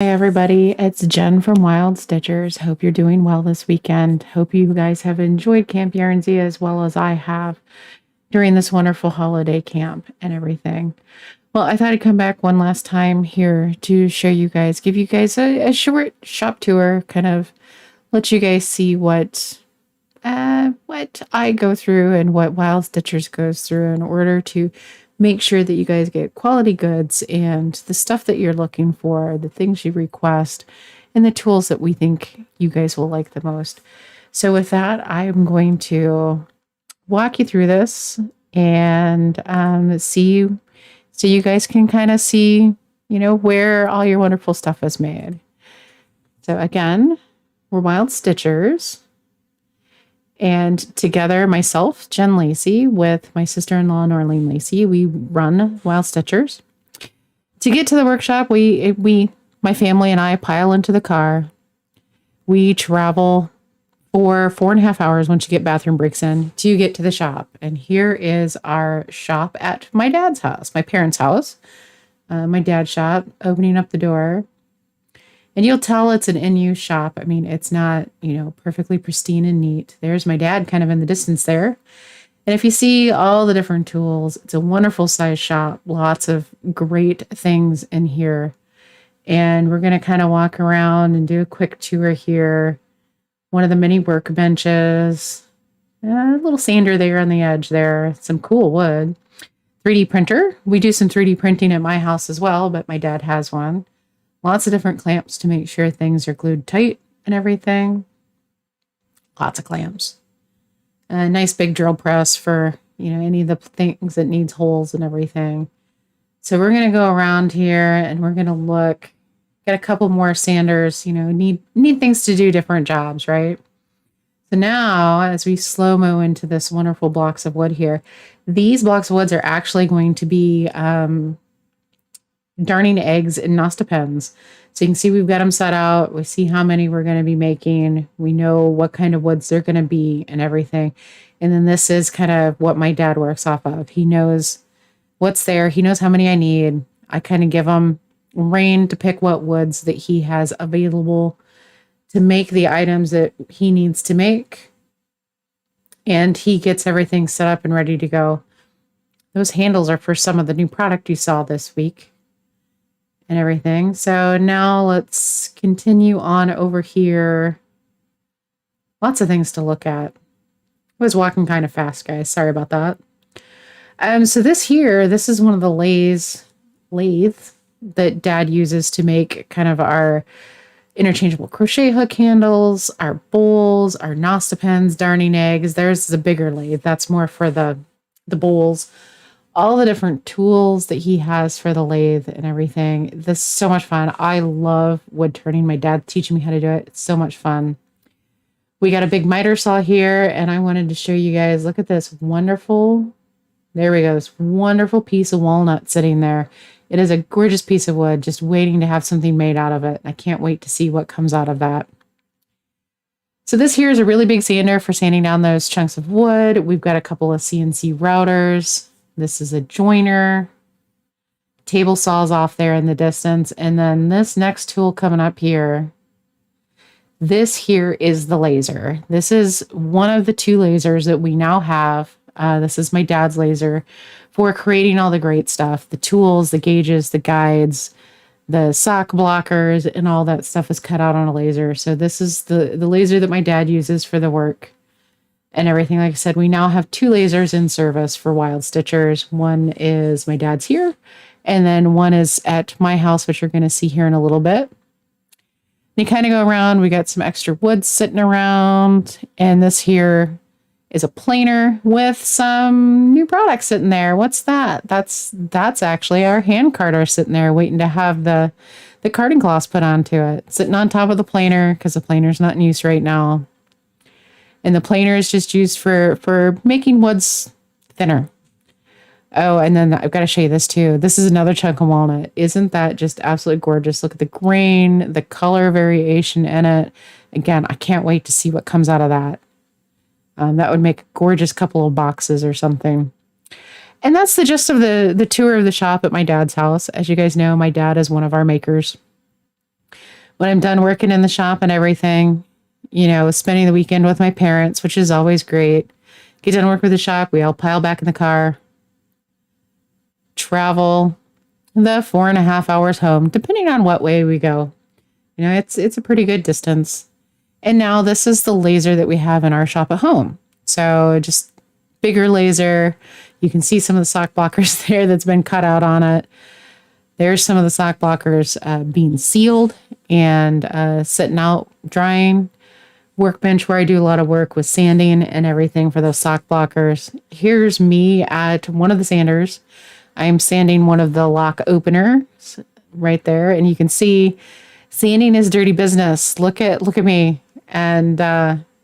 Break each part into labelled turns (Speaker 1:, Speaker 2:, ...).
Speaker 1: Hey everybody, it's Jen from Wild Stitchers. Hope you're doing well this weekend. Hope you guys have enjoyed Camp Yarnsie as well as I have during this wonderful holiday camp and everything. Well, I thought I'd come back one last time here to show you guys, give you guys a short shop tour, kind of let you guys see what I go through and what Wild Stitchers goes through in order to make sure that you guys get quality goods and the stuff that you're looking for, the things you request, and the tools that we think you guys will like the most. So with that, I'm going to walk you through this and see so you guys can kind of see, where all your wonderful stuff is made. So again, we're Wild Stitchers. And together, myself, Jen Lacey, with my sister-in-law, Norlene Lacey, we run Wild Stitchers. To get to the workshop, my family and I pile into the car. We travel for 4.5 hours once you get bathroom breaks in to get to the shop. And here is our shop at my dad's house, my parents' house, my dad's shop, opening up the door. And you'll tell it's an in-use shop. I mean, it's not, perfectly pristine and neat. There's my dad kind of in the distance there. And if you see all the different tools, it's a wonderful size shop. Lots of great things in here. And we're going to kind of walk around and do a quick tour here. One of the mini workbenches. A little sander there on the edge there. Some cool wood. 3D printer. We do some 3D printing at my house as well, but my dad has one. Lots of different clamps to make sure things are glued tight and everything. Lots of clamps. A nice big drill press for, any of the things that needs holes and everything. So we're going to go around here and we're going to look. Got a couple more sanders, need things to do different jobs, right? So now as we slow-mo into this wonderful blocks of wood here, these blocks of woods are actually going to be darning eggs in Nosta pens. So you can see we've got them set out. We see how many we're going to be making. We know what kind of woods they're going to be and everything. And then this is kind of what my dad works off of. He knows what's there. He knows how many I need. I kind of give him rein to pick what woods that he has available to make the items that he needs to make. And he gets everything set up and ready to go. Those handles are for some of the new product you saw this week. And everything. So now let's continue on over here. Lots of things to look at. I was walking kind of fast, guys. Sorry about that. So this is one of the lathes that Dad uses to make kind of our interchangeable crochet hook handles, our bowls, our Nosta pens, darning eggs. There's the bigger lathe. That's more for the bowls. All the different tools that he has for the lathe and everything. This is so much fun. I love wood turning. My dad teaching me how to do it. It's so much fun. We got a big miter saw here, and I wanted to show you guys. Look at this wonderful, there we go, this wonderful piece of walnut sitting there. It is a gorgeous piece of wood, just waiting to have something made out of it. I can't wait to see what comes out of that. So this here is a really big sander for sanding down those chunks of wood. We've got a couple of CNC routers. This is a joiner, table saws off there in the distance. And then this next tool coming up here, this here is the laser. This is one of the two lasers that we now have. This is my dad's laser for creating all the great stuff. The tools, the gauges, the guides, the sock blockers, and all that stuff is cut out on a laser. So this is the laser that my dad uses for the work. And everything. Like I said, we now have 2 lasers in service for Wild Stitchers. One is my dad's here, and then one is at my house, which you're going to see here in a little bit. You kind of go around. We got some extra wood sitting around, and this here is a planer with some new products sitting there. What's that? That's actually our hand carder sitting there waiting to have the carding cloths put onto it. Sitting on top of the planer because the planer's not in use right now. And the planer is just used for making woods thinner. Oh, and then I've got to show you this too. This is another chunk of walnut. Isn't that just absolutely gorgeous? Look at the grain, the color variation in it. Again, I can't wait to see what comes out of that. That would make a gorgeous couple of boxes or something. And that's the gist of the tour of the shop at my dad's house. As you guys know, my dad is one of our makers. when I'm done working in the shop and everything, spending the weekend with my parents, which is always great. Get done work with the shop. We all pile back in the car, travel the 4.5 hours home, depending on what way we go. It's a pretty good distance. And now this is the laser that we have in our shop at home. So just bigger laser. You can see some of the sock blockers there that's been cut out on it. There's some of the sock blockers being sealed and sitting out drying. Workbench where I do a lot of work with sanding and everything for those sock blockers. Here's me at one of the sanders. I'm sanding one of the lock openers right there, and you can see sanding is dirty business. Look at me. And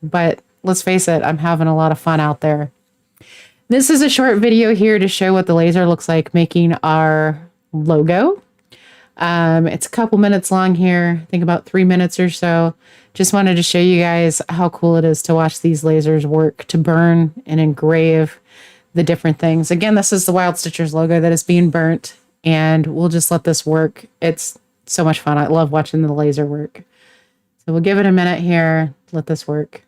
Speaker 1: but let's face it, I'm having a lot of fun out there. This is a short video here to show what the laser looks like making our logo. It's a couple minutes long here, I think about 3 minutes or so. Just wanted to show you guys how cool it is to watch these lasers work to burn and engrave the different things. Again, this is the Wild Stitchers logo that is being burnt, and we'll just let this work. It's so much fun. I love watching the laser work. So we'll give it a minute here, let this work.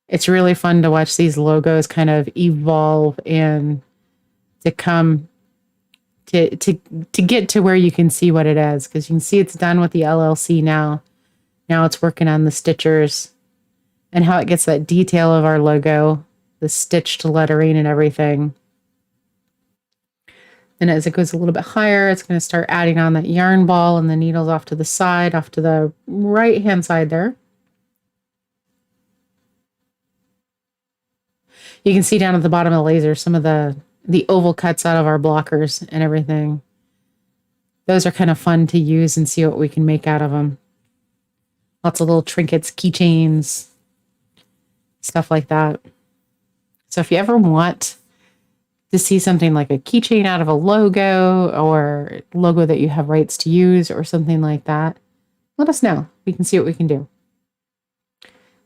Speaker 1: It's really fun to watch these logos kind of evolve and to come to get to where you can see what it is, because you can see it's done with the LLC now. Now it's working on the stitchers and how it gets that detail of our logo, the stitched lettering and everything. And as it goes a little bit higher, it's going to start adding on that yarn ball and the needles off to the side, off to the right-hand side there. You can see down at the bottom of the laser some of the oval cuts out of our blockers and everything. Those are kind of fun to use and see what we can make out of them. Lots of little trinkets, keychains, stuff like that. So if you ever want to see something like a keychain out of a logo or logo that you have rights to use or something like that, let us know. We can see what we can do.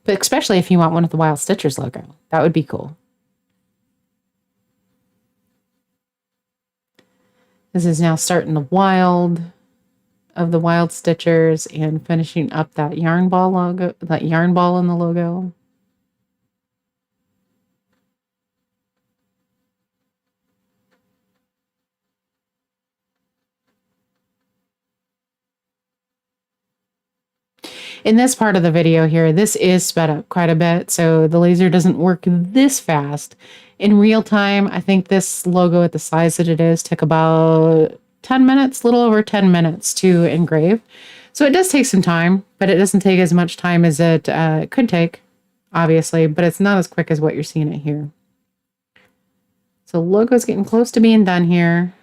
Speaker 1: But especially if you want one of the Wild Stitchers logo, that would be cool. This is now starting the wild of the Wild Stitchers and finishing up that yarn ball logo, that yarn ball in the logo. In this part of the video here, this is sped up quite a bit, so the laser doesn't work this fast. In real time, I think this logo at the size that it is took about 10 minutes, a little over 10 minutes to engrave. So it does take some time, but it doesn't take as much time as it could take, obviously, but it's not as quick as what you're seeing it here. So logo's getting close to being done here.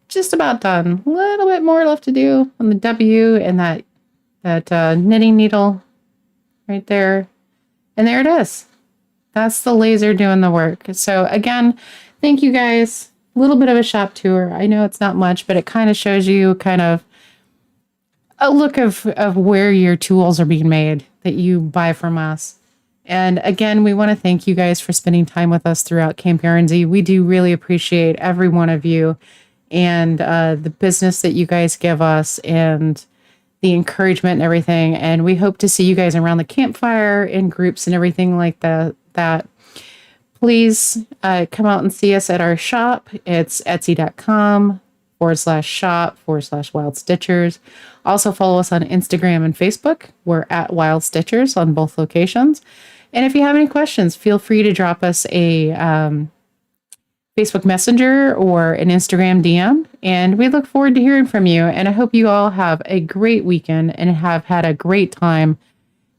Speaker 1: Just about done. A little bit more left to do on the W and that knitting needle right there. And there it is. That's the laser doing the work. So again, thank you guys. A little bit of a shop tour. I know it's not much, but it kind of shows you kind of a look of where your tools are being made that you buy from us. And again, we want to thank you guys for spending time with us throughout Camp Yarnsie. We do really appreciate every one of you and the business that you guys give us and the encouragement and everything. And we hope to see you guys around the campfire in groups and everything like that. Please come out and see us at our shop. It's etsy.com/shop/Wild Stitchers. Also follow us on Instagram and Facebook. We're at Wild Stitchers on both locations. And if you have any questions, feel free to drop us a Facebook Messenger or an Instagram DM, and we look forward to hearing from you. And I hope you all have a great weekend and have had a great time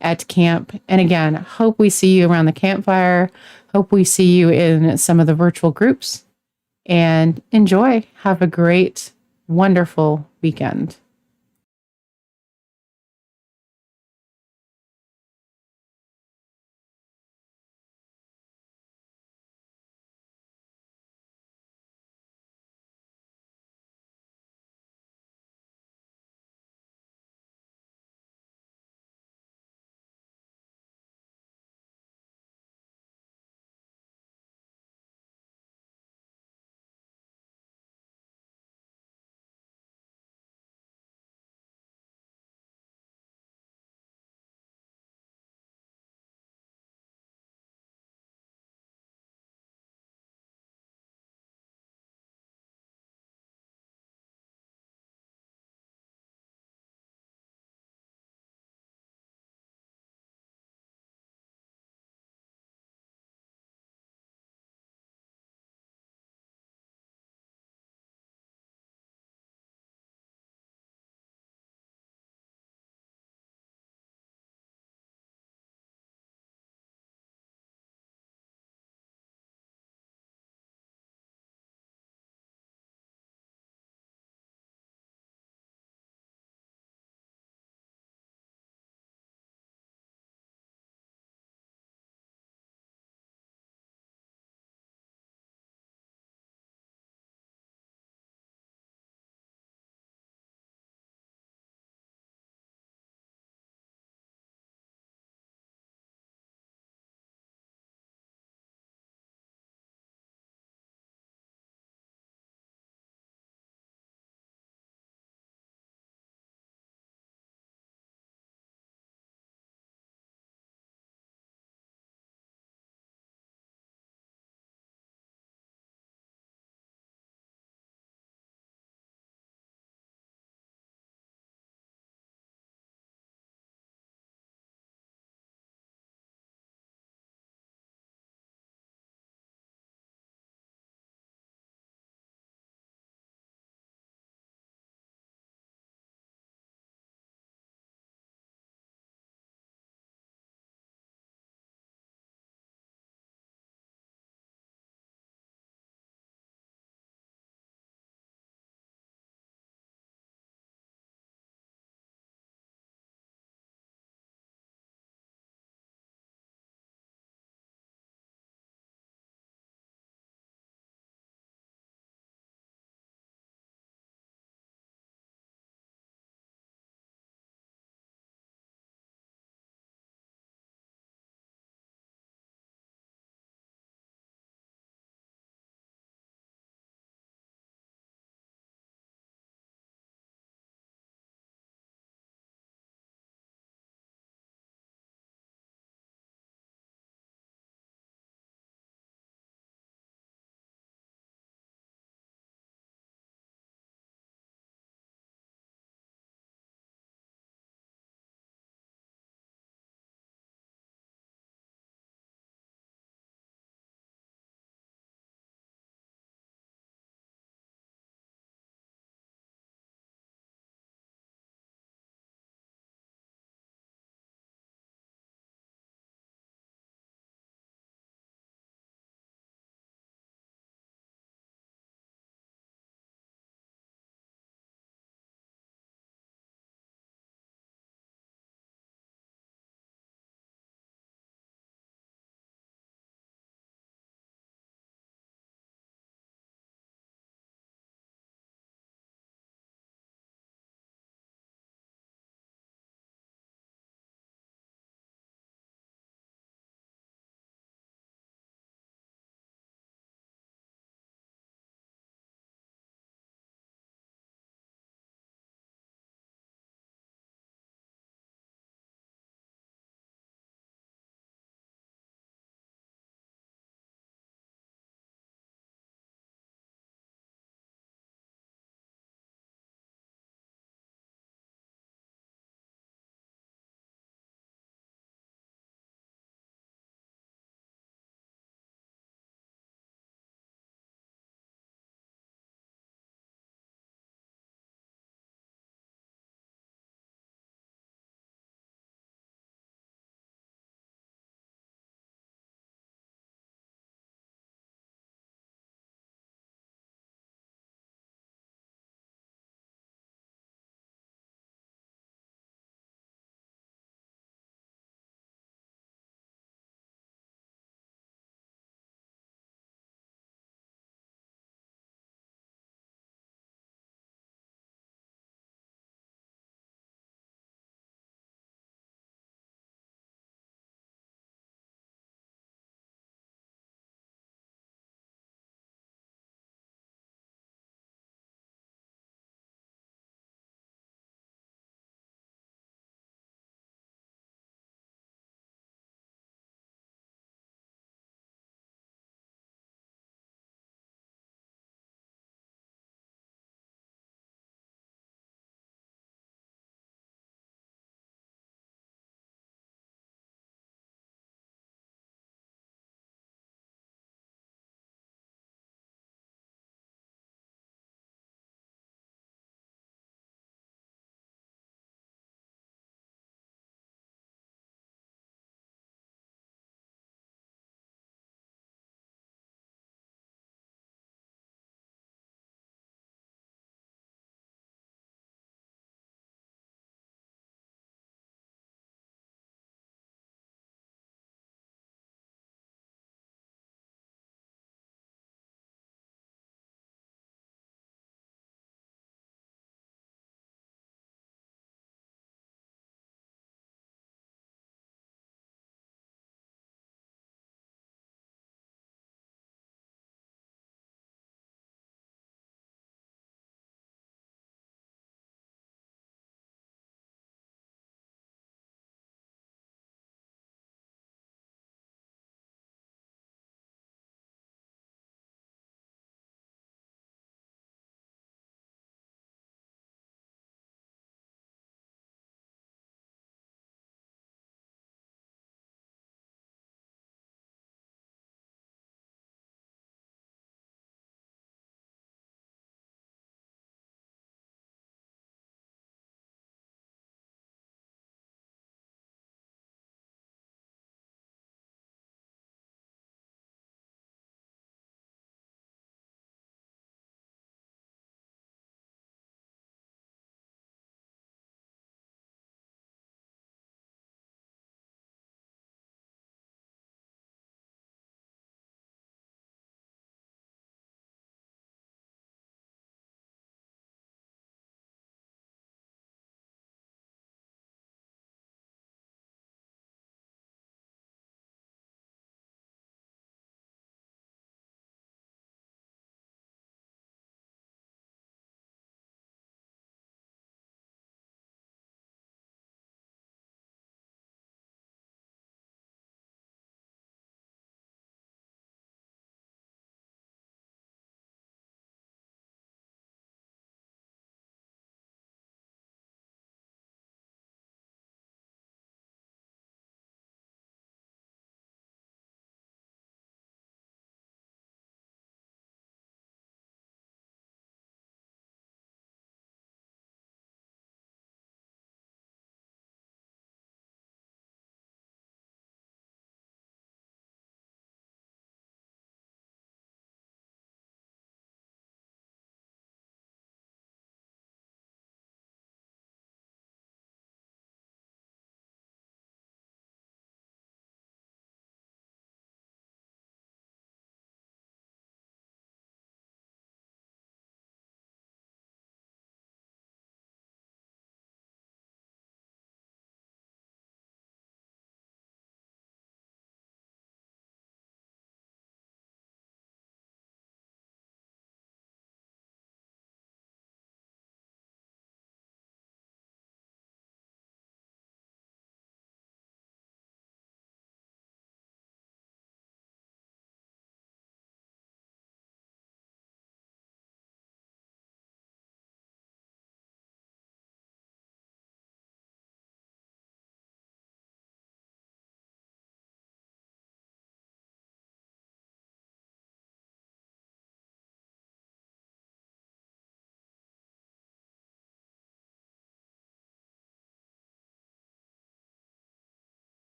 Speaker 1: at camp. And again, hope we see you around the campfire. Hope we see you in some of the virtual groups. And enjoy. Have a great, wonderful weekend.